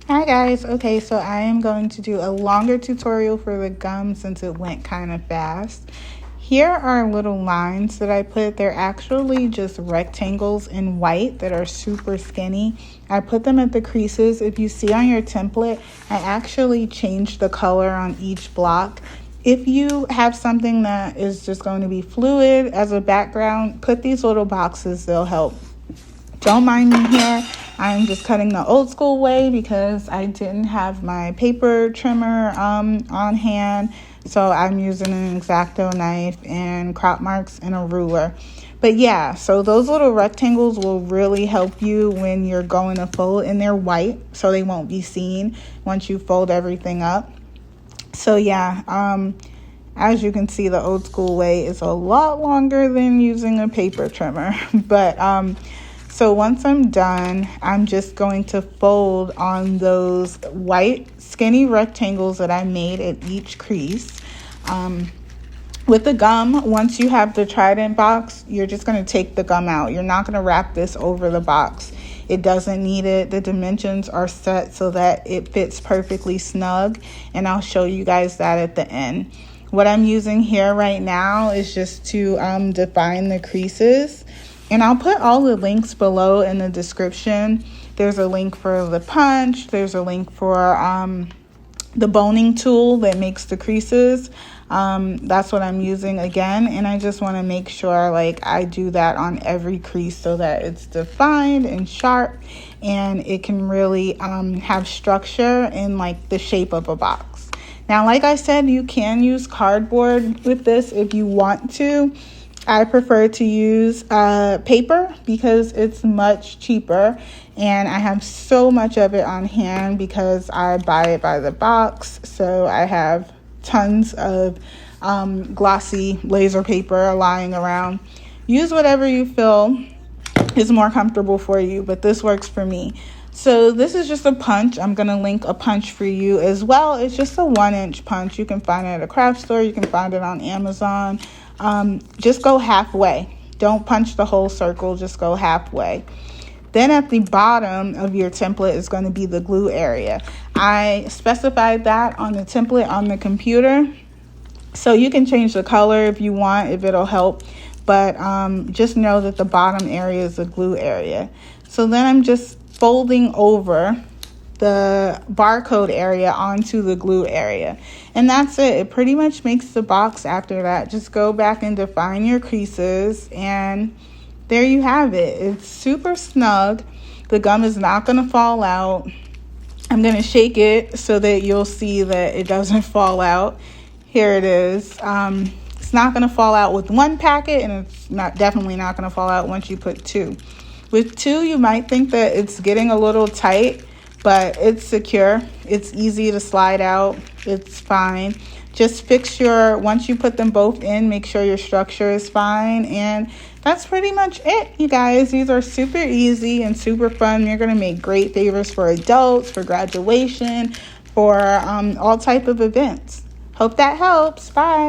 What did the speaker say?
Hi guys, okay, so I am going to do a longer tutorial for the gum since it went kind of fast. Here are little lines that I put. They're actually just rectangles in white that are super skinny. I put them at the creases. If you see on your template, I actually changed the color on each block. If you have something that is just going to be fluid as a background, put these little boxes, they'll help. Don't mind me here. I'm just cutting the old school way because I didn't have my paper trimmer on hand. So I'm using an X-Acto knife and crop marks and a ruler. But yeah, so those little rectangles will really help you when you're going to fold, and they're white so they won't be seen once you fold everything up. So yeah, as you can see, the old school way is a lot longer than using a paper trimmer. But so once I'm done, I'm just going to fold on those white skinny rectangles that I made at each crease. With the gum, once you have the Trident box, you're just going to take the gum out. You're not going to wrap this over the box. It doesn't need it. The dimensions are set so that it fits perfectly snug, and I'll show you guys that at the end. What I'm using here right now is just to define the creases. And I'll put all the links below in the description. There's a link for the punch. There's a link for the boning tool that makes the creases. That's what I'm using again. And I just want to make sure like I do that on every crease so that it's defined and sharp, and it can really have structure in like the shape of a box. Now, like I said, you can use cardboard with this if you want to. I prefer to use paper because it's much cheaper, and I have so much of it on hand because I buy it by the box. So I have tons of glossy laser paper lying around. Use whatever you feel is more comfortable for you, but this works for me. So this is just a punch. I'm going to link a punch for you as well. It's just a 1-inch punch. You can find it at a craft store. You can find it on Amazon. Just go halfway. Don't punch the whole circle, just go halfway. Then at the bottom of your template is going to be the glue area. I specified that on the template on the computer, so you can change the color if you want, if it'll help, but just know that the bottom area is the glue area. So then I'm just folding over the barcode area onto the glue area, and that's it. It pretty much makes the box after that. Just go back and define your creases, and there you have it. It's super snug. The gum is not going to fall out. I'm going to shake it so that you'll see that it doesn't fall out. Here it is. It's not going to fall out with one packet, and it's definitely not going to fall out once you put two. With two, you might think that it's getting a little tight, but it's secure. It's easy to slide out. It's fine. Just once you put them both in, make sure your structure is fine. And that's pretty much it, you guys. These are super easy and super fun. You're going to make great favors for adults, for graduation, for all type of events. Hope that helps. Bye.